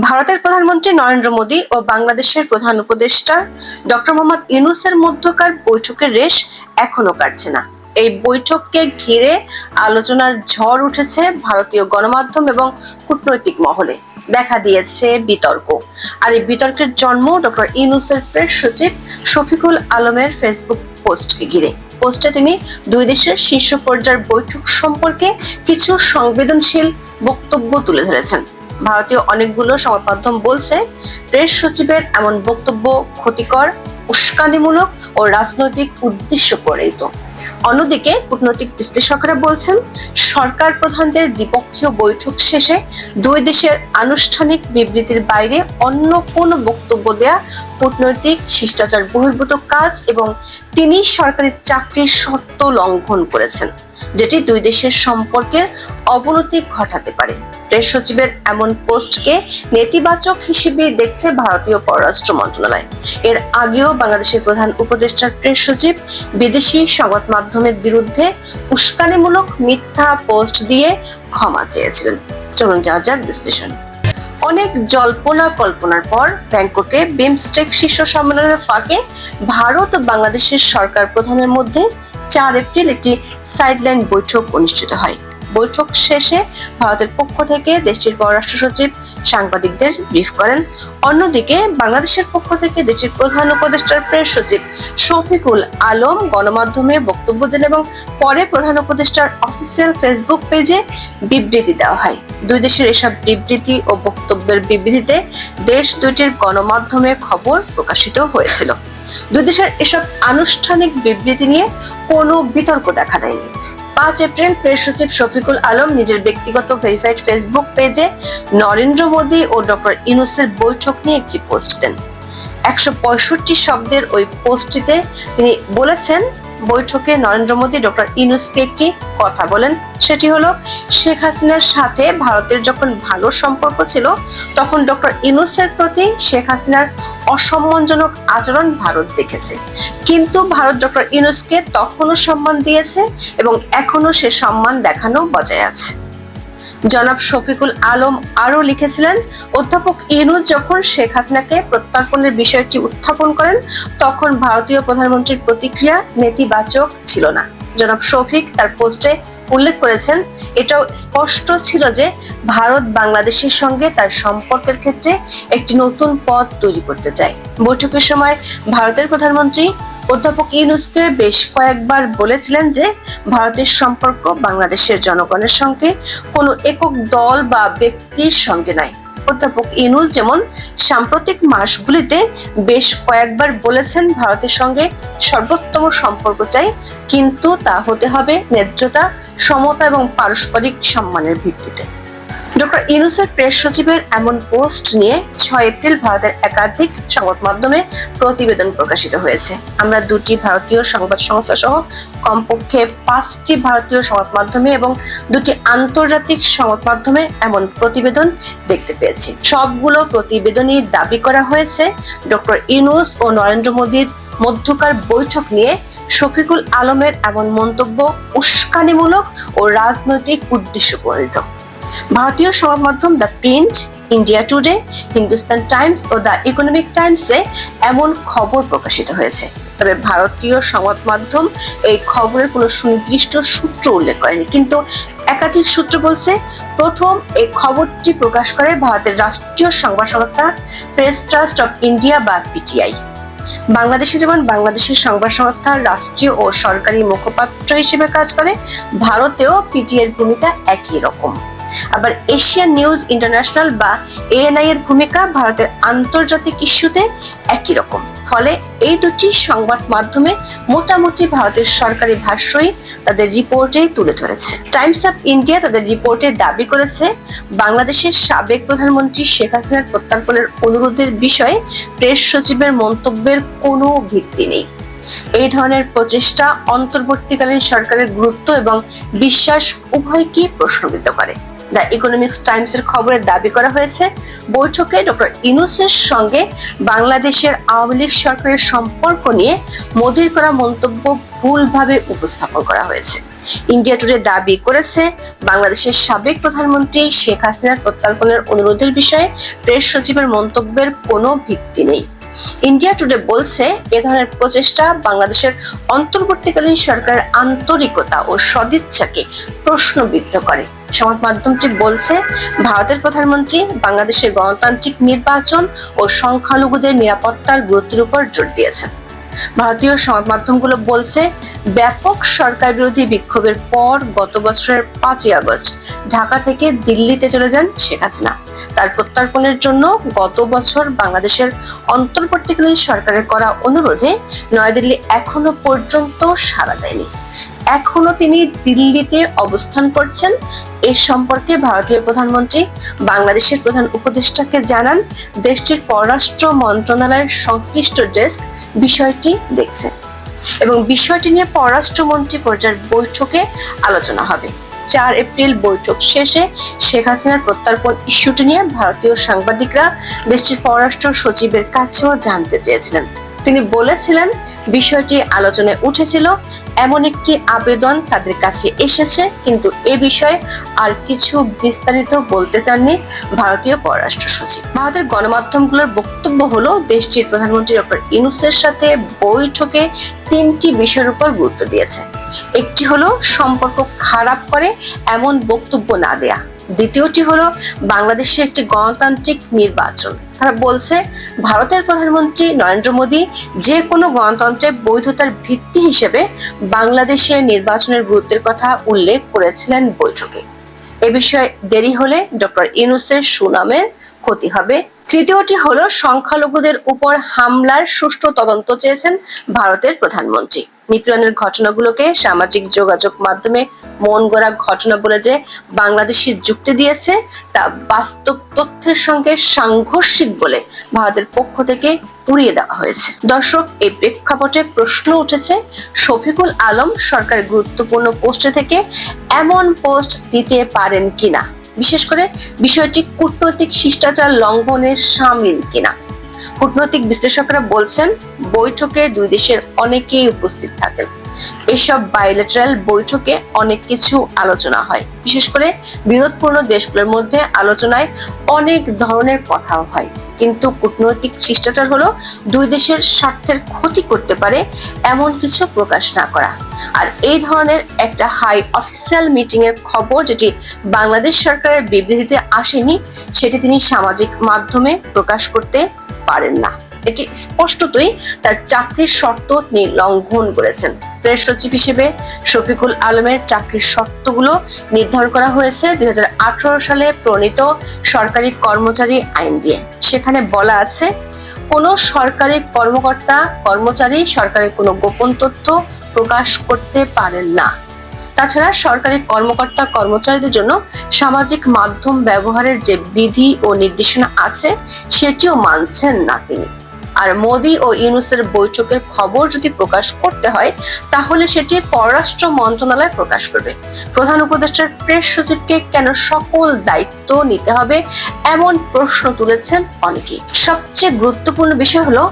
ভারতের প্রধানমন্ত্রী নরেন্দ্র মোদী ও বাংলাদেশের প্রধান উপদেষ্টা ডক্টর মোহাম্মদ ইউনূসের মধ্যকার বৈঠকের রেশ এখনো কাটছে না। এই বৈঠককে ঘিরে আলোচনার ঝড় উঠেছে ভারতীয় গণমাধ্যম এবং কূটনৈতিক মহলে। দেখা দিয়েছে বিতর্ক। আর এই বিতর্কের জন্ম ডক্টর ইউনূসের প্রেস সচিব শফিকুল আলমের ফেসবুক পোস্টকে ঘিরে। পোস্টে তিনি দুই দেশের শীর্ষ পর্যায়ের বৈঠক সম্পর্কে কিছু সংবেদনশীল বক্তব্য তুলে ধরেছেন। ভারতীয় অনেকগুলো সংবাদ মাধ্যম বলছে, প্রেস সচিবের এমন বক্তব্য ক্ষতিকর, উস্কানিমূলক ও রাজনৈতিক উদ্দেশ্য প্রণীত। অন্যদিকে কূটনৈতিক বিশ্লেষকরা বলছেন, সরকার প্রধানদের দ্বিপক্ষীয় বৈঠক শেষে দুই দেশের আনুষ্ঠানিক বিবৃতির বাইরে অন্য কোনো বক্তব্য দেয়া কূটনৈতিক শিষ্টাচার বহির্ভূত কাজ এবং তিনি সরকারি চাকরির শর্ত লঙ্ঘন করেছেন, যেটি দুই দেশের সম্পর্কের অবনতি ঘটাতে পারে। প্রেস সচিবের এমন পোস্টকে নেতিবাচক হিসেবে দেখছে ভারতীয় পররাষ্ট্র মন্ত্রণালয়। এর আগেও বাংলাদেশের প্রধান উপদেষ্টার প্রেস সচিব বিদেশি সংবাদ মাধ্যমের বিরুদ্ধে উস্কানিমূলক মিথ্যা পোস্ট দিয়ে ক্ষমা চেয়েছিলেন। চলুন যাওয়া যাক বিশ্লেষণ। অনেক জল্পনা কল্পনার পর ব্যাংককে বিমস্টেক শীর্ষ সম্মেলনের ফাঁকে ভারত ও বাংলাদেশের সরকার প্রধানের মধ্যে 4 এপ্রিল একটি সাইডলাইন বৈঠক অনুষ্ঠিত হয়। বৈঠক শেষে ভারতের পক্ষ থেকে দেশটির পররাষ্ট্র সচিব সাংবাদিকদের ব্রিফ করেন। অন্যদিকে বাংলাদেশের পক্ষ থেকে দেশটির প্রধান উপদেষ্টার প্রেস সচিব শফিকুল আলম গণমাধ্যমে বক্তব্য দেন এবং পরে প্রধান উপদেষ্টার অফিসিয়াল ফেসবুক পেজে বিবৃতি দেওয়া হয়। দুই দেশের এসব বিবৃতি ও বক্তব্যের বিবৃতিতে দেশ দুটির গণমাধ্যমে খবর প্রকাশিত হয়েছিল। দুই দেশের এসব আনুষ্ঠানিক বিবৃতি নিয়ে কোনো বিতর্ক দেখা দেয়নি। 5 এপ্রিল প্রেস সচিব শফিকুল আলম নিজের ব্যক্তিগত ভেরিফাইড ফেসবুক পেজে নরেন্দ্র মোদী ও ডক্টর ইউনূসের বৈঠক নিয়ে একটি পোস্ট দেন। 165 শব্দের ওই পোস্টটিতে তিনি বলেছেন, বৈঠকে নরেন্দ্র মোদী ডক্টর ইউনূসকে একটি কথা বলেন। সেটি হলো, শেখ হাসিনার সাথে ভারতের যখন ভালো সম্পর্ক ছিল তখন ডক্টর ইউনূসের প্রতি শেখ হাসিনার অসম্মানজনক আচরণ ভারত দেখেছে, কিন্তু ভারত ডক্টর ইউনূসকে তখনও সম্মান দিয়েছে এবং এখনো সে সম্মান দেখানো বজায় আছে। জনাব শফিকুল আলম আরো লিখেছিলেন, অধ্যাপক ইউনূস যখন শেখ হাসিনাকে প্রত্যর্পণের বিষয়টি উত্থাপন করেন তখন ভারতীয় প্রধানমন্ত্রীর প্রতিক্রিয়া নেতিবাচক ছিল না। জনাব শফিক তার পোস্টে উল্লেখ করেছেন, এটাও স্পষ্ট ছিল যে ভারত বাংলাদেশের সঙ্গে তার সম্পর্কের ক্ষেত্রে একটি নতুন পথ তৈরি করতে চায়। বৈঠকের সময় ভারতের প্রধানমন্ত্রী অধ্যাপক ইউনূসকে বেশ কয়েকবার বলেছিলেন যে ভারতের সম্পর্ক বাংলাদেশের জনগণের সঙ্গে কোনো একক দল বা ব্যক্তির সঙ্গে নয়। অধ্যাপক ইউনূস যেমন সাম্প্রতিক মাসগুলিতে বেশ কয়েকবার বলেছেন ভারতের সঙ্গে সর্বোত্তম সম্পর্ক চাই, কিন্তু তা হতে হবে ন্যায্যতা, সমতা এবং পারস্পরিক সম্মানের ভিত্তিতে। ডক্টর ইউনূসের প্রেস সচিবের এমন পোস্ট নিয়ে 6 এপ্রিল ভারতের একাধিক সংবাদ মাধ্যমে প্রতিবেদন প্রকাশিত হয়েছে। আমরা 2টি ভারতীয় সংবাদ সংস্থা সহ কমপক্ষে 5টি ভারতীয় সংবাদ মাধ্যমে এবং 2টি আন্তর্জাতিক সংবাদ মাধ্যমে এমন প্রতিবেদন দেখতে পেয়েছি। সবগুলো প্রতিবেদনই দাবি করা হয়েছে ডক্টর ইউনূস ও নরেন্দ্র মোদীর মধ্যকার বৈঠক নিয়ে শফিকুল আলমের এমন মন্তব্য উস্কানিমূলক ও রাজনৈতিক উদ্দেশ্য প্রণীত। ভারতীয় সংবাদ মাধ্যম The Print, India Today, Hindustan Times ও দ্য ইকোনমিক টাইমসে এমন খবর প্রকাশিত হয়েছে। তবে ভারতীয় সংবাদ মাধ্যম এই খবরের কোনো সুনির্দিষ্ট সূত্র উল্লেখ করেনি, কিন্তু একাধিক সূত্র বলছে, প্রথম এই খবরটি প্রকাশ করে ভারতের রাষ্ট্রীয় সংবাদ সংস্থা প্রেস ট্রাস্ট অফ ইন্ডিয়া বা পিটিআই। বাংলাদেশে যেমন বাংলাদেশের সংবাদ সংস্থার রাষ্ট্রীয় ও সরকারি মুখপাত্র হিসেবে কাজ করে, ভারতেও পিটিআই এর ভূমিকা একই রকম। আবার এশিয়ান নিউজ ইন্টারন্যাশনাল বা এএনআই এর ভূমিকা ভারতের আন্তর্জাতিক ইস্যুতে একই রকম। ফলে এই দুটি সংবাদ মাধ্যমে মোটামুটি ভারতের সরকারি ভাষ্যই তাদের রিপোর্টে তুলে ধরেছে। টাইমস অফ ইন্ডিয়া তাদের রিপোর্টে দাবি করেছে, বাংলাদেশের সাবেক প্রধানমন্ত্রী শেখ হাসিনার প্রত্যর্পণের অনুরোধের বিষয়ে প্রেস সচিবের মন্তব্যের কোনো ভিত্তি নেই। এই ধরনের প্রচেষ্টা অন্তর্বর্তীকালীন সরকারের গুরুত্ব এবং বিশ্বাস উভয়কেই প্রশ্নবিদ্ধ করে। দ্য ইকোনমিক্স টাইমসের খবরে দাবি করা হয়েছে, বৈঠকে ডক্টর ইউনূসের সঙ্গে বাংলাদেশের আওয়ামী লীগ সরকারের সম্পর্ক নিয়ে মোদীর করা মন্তব্য ভুলভাবে উপস্থাপন করা হয়েছে। ইন্ডিয়া টুডে দাবি করেছে, বাংলাদেশের সাবেক প্রধানমন্ত্রী শেখ হাসিনার প্রত্যর্পণের অনুরোধের বিষয়ে প্রেস সচিবের মন্তব্যের কোনো ভিত্তি নেই। ইন্ডিয়া টুডে বলছে, এ ধরনের প্রচেষ্টা বাংলাদেশের অন্তর্বর্তীকালীন সরকারের আন্তরিকতা ও সদিচ্ছাকে প্রশ্নবিদ্ধ করে। সংবাদ মাধ্যমটি বলছে, ভারতের প্রধানমন্ত্রী বাংলাদেশের গণতান্ত্রিক নির্বাচন ও সংখ্যালঘুদের নিরাপত্তার গুরুত্বের উপর জোর দিয়েছেন। ভারতীয় সংবাদ মাধ্যমগুলো বলছে, ব্যাপক সরকার বিরোধী বিক্ষোভের পর গত বছরের 5ই আগস্ট ঢাকা থেকে দিল্লিতে চলে যান শেখ হাসিনা। তার প্রত্যর্পণের জন্য গত বছর বাংলাদেশের অন্তর্বর্তীকালীন সরকারের করা অনুরোধে নয়াদিল্লি এখনো পর্যন্ত সাড়া দেয়নি। এখনো তিনি দিল্লিতে অবস্থান করছেন। এ সম্পর্কে ভারতীয় প্রধানমন্ত্রী বাংলাদেশের প্রধান উপদেষ্টাকে জানান। দেশটির পররাষ্ট্র মন্ত্রণালয়ের সংশ্লিষ্ট ডেস্ক বিষয়টি দেখছে এবং বিষয়টি নিয়ে পররাষ্ট্রমন্ত্রী পর্যায়ের বৈঠকে আলোচনা হবে। 4 এপ্রিল বৈঠক শেষে শেখ হাসিনার প্রত্যর্পণ ইস্যুটি নিয়ে ভারতীয় সাংবাদিকরা দেশটির পররাষ্ট্র সচিবের কাছেও জানতে চেয়েছিলেন। তিনি বলেছিলেন, বিষয়টি আলোচনায় উঠেছিল, এমন একটি আবেদন তাদের কাছে এসেছে, কিন্তু এ বিষয়ে আর কিছু বিস্তারিত বলতে চাননি ভারতীয় পররাষ্ট্র সচিব। ভারতের গণমাধ্যমগুলোর বক্তব্য হলো, দেশটির প্রধানমন্ত্রী ডক্টর ইউনূসের সাথে বৈঠকে 3টি বিষয়ের উপর গুরুত্ব দিয়েছে। একটি হলো সম্পর্ক খারাপ করে এমন বক্তব্য না দেয়া। দ্বিতীয়টি হলো বাংলাদেশে একটি গণতান্ত্রিক নির্বাচন। তারা বলছে, ভারতের প্রধানমন্ত্রী নরেন্দ্র মোদী যে কোনো গণতন্ত্রের বৈধতার ভিত্তি হিসেবে বাংলাদেশের নির্বাচনের গুরুত্বের কথা উল্লেখ করেছিলেন বৈঠকে। এ বিষয়ে দেরি হলে ডক্টর ইউনূসের সুনামের ক্ষতি হবে। তৃতীয়টি হলো সংখ্যালঘুদের উপর হামলার সুষ্ঠু তদন্ত চেয়েছেন ভারতের প্রধানমন্ত্রী। নিপীড়নের ঘটনাগুলোকে সামাজিক যোগাযোগ মাধ্যমে মন গড়া ঘটনা বলে যে বাংলাদেশি যুক্তি দিয়েছে, তা বাস্তব তথ্যের সঙ্গে সাংঘর্ষিক বলে ভারতের পক্ষ থেকে উড়িয়ে দেওয়া হয়েছে। দর্শক, এই প্রেক্ষাপটে প্রশ্ন উঠেছে, শফিকুল আলম সরকার গুরুত্বপূর্ণ পোস্টে থেকে এমন পোস্ট দিতে পারেন কিনা, বিশেষ করে বিষয়টি কূটনৈতিক শিষ্টাচার লঙ্ঘনের শামিল কিনা। কূটনৈতিক বিশ্লেষকরা বলছেন, বৈঠকে দুই দেশের অনেকেই উপস্থিত থাকেন। এসব বাইলেটারাল বৈঠকে অনেক কিছু আলোচনা হয়, বিশেষ করে বিরোধপূর্ণ দেশগুলোর মধ্যে আলোচনায় অনেক ধরনের কথাও হয়। কিন্তু কূটনৈতিক শিষ্টাচার হলো দুই দেশের স্বার্থের ক্ষতি করতে পারে এমন কিছু প্রকাশ না করা। আর এই ধরনের একটা হাই অফিসিয়াল মিটিং এর খবর যেটি বাংলাদেশ সরকারের বিবৃতিতে আসেনি, সেটি তিনি সামাজিক মাধ্যমে প্রকাশ করতে পারেন না। এটি স্পষ্টতই তার চাকরির শর্ত তিনি লঙ্ঘন করেছেন। প্রেস সচিব হিসেবে শফিকুল আলমের চাকরির শর্তগুলো নির্ধারণ করা হয়েছে 2018 সালে প্রণীত সরকারি কর্মচারী আইন দিয়ে। সেখানে বলা আছে, কোনো সরকারি কর্মচারী সরকারের কোনো গোপন তথ্য প্রকাশ করতে পারেন না। তাছাড়া সরকারি কর্মচারীদের জন্য সামাজিক মাধ্যম ব্যবহারের যে বিধি ও নির্দেশনা আছে, সেটিও মানছেন না তিনি। আর মোদী ও ইউনূসের বৈঠকের খবর যদি প্রকাশ করতে হয়, তাহলে সেটি পররাষ্ট্র মন্ত্রণালয় প্রকাশ করবে। প্রধান উপদেষ্টার প্রেস সচিবকে কেন সকল দায়িত্ব নিতে হবে, এমন প্রশ্ন তুলেছেন অনেকেই। সবচেয়ে গুরুত্বপূর্ণ বিষয় হলো,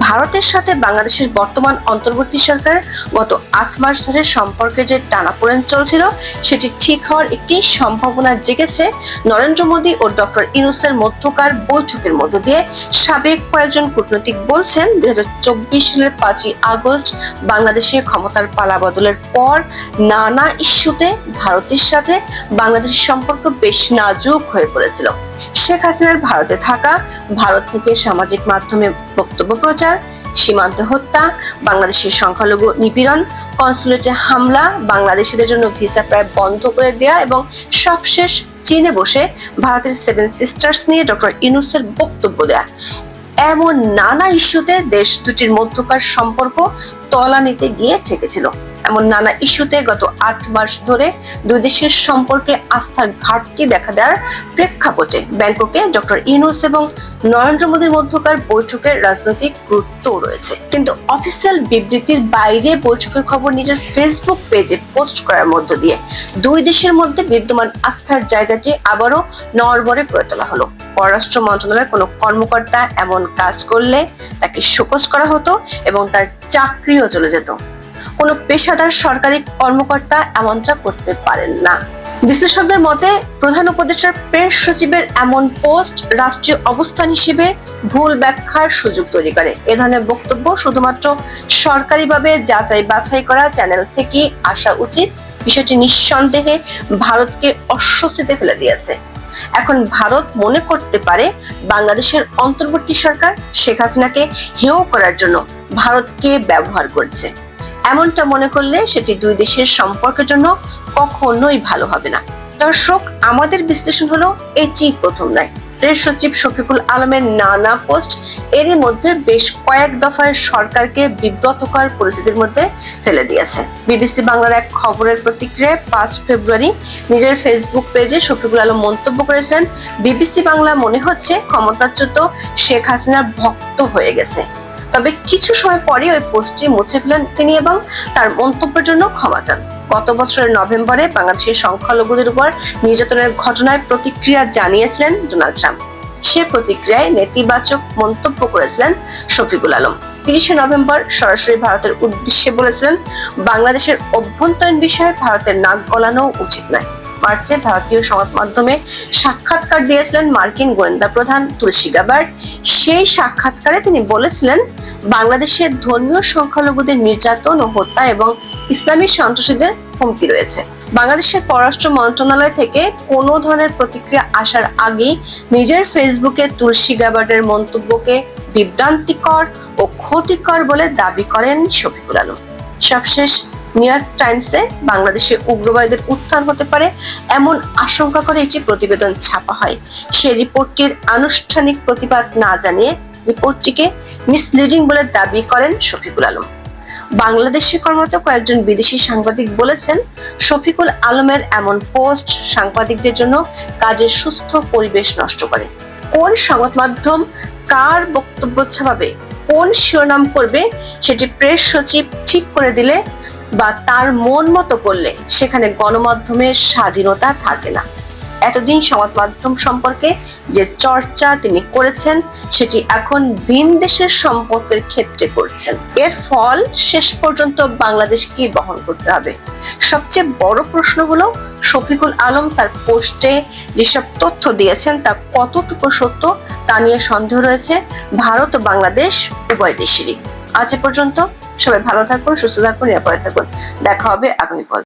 ভারতের সাথে বাংলাদেশের বর্তমান অন্তর্বর্তী সরকার গত 8 মাস ধরে সম্পর্কে যে টানাপোড়েন চলছিল, সেটি ঠিক হওয়ার একটি সম্ভাবনা জেগেছে নরেন্দ্র মোদী ও ডক্টর ইউনূসের মধ্যকার বৈঠকের মধ্য দিয়ে। সাবেক কয়েকজন কূটনৈতিক বলছেন, 2024 সালের 5ই আগস্ট বাংলাদেশে ক্ষমতার পালাবদলের পর নানা ইস্যুতে ভারতের সাথে বাংলাদেশের সম্পর্ক বেশ নাজুক হয়ে পড়েছিল। শেখ হাসিনার ভারতে থাকা, ভারত থেকে সামাজিক মাধ্যমে বক্তব্য প্রচার, সীমান্তে হত্যা, বাংলাদেশের সংখ্যালঘু নিপীড়ন, কনসুলেটে হামলা, বাংলাদেশিদের জন্য ভিসা প্রায় বন্ধ করে দেয়া এবং সবশেষ চীনে বসে ভারতের 7 সিস্টার্স নিয়ে ডক্টর ইউনূসের বক্তব্য দেয়া, এমন নানা ইস্যুতে দেশ দুটির মধ্যকার সম্পর্ক তলানিতে গিয়ে ঠেকেছিল। এমন নানা ইস্যুতে গত 8 মাস ধরে দুই দেশের সম্পর্কে আস্থার ঘাটতি দেখা দেওয়ার প্রেক্ষাপটে ব্যাংককে ডক্টর ইউনূস এবং নরেন্দ্র মোদীর মধ্যকার বৈঠকের রাজনৈতিক গুরুত্বও রয়েছে। কিন্তু অফিসিয়াল বিবৃতির বাইরে বৈঠকের খবর নিজের ফেসবুক পেজে পোস্ট করার মধ্য দিয়ে দুই দেশের মধ্যে বিদ্যমান আস্থার জায়গাটি আবারও নড়বড়ে করে তোলা হলো। পররাষ্ট্র মন্ত্রণালয়ের কোনো কর্মকর্তা এমন কাজ করলে তাকে শোকজ করা হতো এবং তার চাকরিও চলে যেত। কোনো পেশাদার সরকারি কর্মকর্তা এমনটা করতে পারেন না। বিশ্লেষকদের মতে প্রধান উপদেষ্টার প্রেস সচিবের এমন পোস্ট রাষ্ট্রীয় অবস্থান হিসেবে ভুল ব্যাখ্যার সুযোগ তৈরি করে। এ ধরনের বক্তব্য শুধুমাত্র সরকারিভাবে যাচাই বাছাই করা চ্যানেল থেকে আসা উচিত। বিষয়টি নিঃসন্দেহে ভারতকে অস্বস্তিতে ফেলে দিয়েছে। এখন ভারত মনে করতে পারে বাংলাদেশের অন্তর্বর্তী সরকার শেখ হাসিনাকে হেয় করার জন্য ভারতকে ব্যবহার করছে। এমনটা মনে করলে সেটি দুই দেশের সম্পর্কের জন্য কখনোই ভালো হবে না। দর্শক, আমাদের বিশ্লেষণ হলো এটি প্রথম নয়। প্রেস সচিব শফিকুল আলমের নানা পোস্ট এরই মধ্যে বেশ কয়েক দফায় সরকারকে বিব্রতকর পরিস্থিতির মধ্যে ফেলে দিয়েছে। বিবিসি বাংলার এক খবরের প্রতিক্রিয়ায় 5 ফেব্রুয়ারি নিজের ফেসবুক পেজে শফিকুল আলম মন্তব্য করেছিলেন, বিবিসি বাংলা মনে হচ্ছে ক্ষমতাচ্যুত শেখ হাসিনার ভক্ত হয়ে গেছে। তবে কিছু সময় পরে ওই পোস্টটি মুছে ফেলেন তিনি এবং তার মন্তব্যের জন্য ক্ষমা চান। গত বছরের নভেম্বরে বাংলাদেশের সংখ্যালঘুদের উপর নির্যাতনের ঘটনায় প্রতিক্রিয়া জানিয়েছিলেন ডোনাল্ড ট্রাম্প। সে প্রতিক্রিয়ায় নেতিবাচক মন্তব্য করেছিলেন শফিকুল আলম। 30 নভেম্বর সরাসরি ভারতের উদ্দেশ্যে বলেছিলেন, বাংলাদেশের অভ্যন্তরীণ বিষয়ে ভারতের নাক গলানো উচিত নয়। মার্চে ভারতীয় সংবাদ মাধ্যমে সাক্ষাৎকার দিয়েছিলেন মার্কিন গোয়েন্দা প্রধান তুলসী গ্যাবার্ড। সেই সাক্ষাৎকারে তিনি বলেছিলেন, বাংলাদেশের ধর্মীয় সংখ্যালঘুদের নির্যাতন ও হত্যা এবং ইসলামী সন্ত্রাসীদের হুমকি রয়েছে। বাংলাদেশের পররাষ্ট্র মন্ত্রণালয় থেকে কোনো ধরনের প্রতিক্রিয়া আসার আগেই নিজের ফেসবুকে তুলসী গ্যাবার্ডের মন্তব্যকে বিভ্রান্তিকর ও ক্ষতিকর বলে দাবি করেন শফিকুল আলম। সবশেষ নিউ ইয়র্ক টাইমসে বাংলাদেশে উগ্রবাদীদের উত্থান হতে পারে এমন আশঙ্কা করে একটি প্রতিবেদন ছাপা হয়। সেই রিপোর্টটির আনুষ্ঠানিক প্রতিবাদ না জানিয়ে রিপোর্টটিকে মিসলিডিং বলে দাবি করেন শফিকুল আলম। বাংলাদেশে কর্মরত কয়েকজন বিদেশি সাংবাদিক বলেছেন, শফিকুল আলমের এমন পোস্ট সাংবাদিকদের জন্য কাজের সুস্থ পরিবেশ নষ্ট করে। কোন সংবাদ মাধ্যম কার বক্তব্য ছাপাবে, কোন শিরোনাম করবে সেটি প্রেস সচিব ঠিক করে দিলে বা তার মন মতো করলে সেখানে গণমাধ্যমের স্বাধীনতা থাকে না। এতদিন সংবাদ মাধ্যম সম্পর্কে যে চর্চা তিনি করেছেন সেটি এখন ভিন দেশের সম্পর্কের ক্ষেত্রে করছেন। এর ফল শেষ পর্যন্ত বাংলাদেশকে বহন করতে হবে। সবচেয়ে বড় প্রশ্ন হলো, শফিকুল আলম তার পোস্টে যেসব তথ্য দিয়েছেন তা কতটুকু সত্য তা নিয়ে সন্দেহ রয়েছে ভারত ও বাংলাদেশ উভয় দেশেরই। আজ এ পর্যন্ত। সবাই ভালো থাকুন, সুস্থ থাকুন, নিরাপদে থাকুন। দেখা হবে আগামী পর্বে।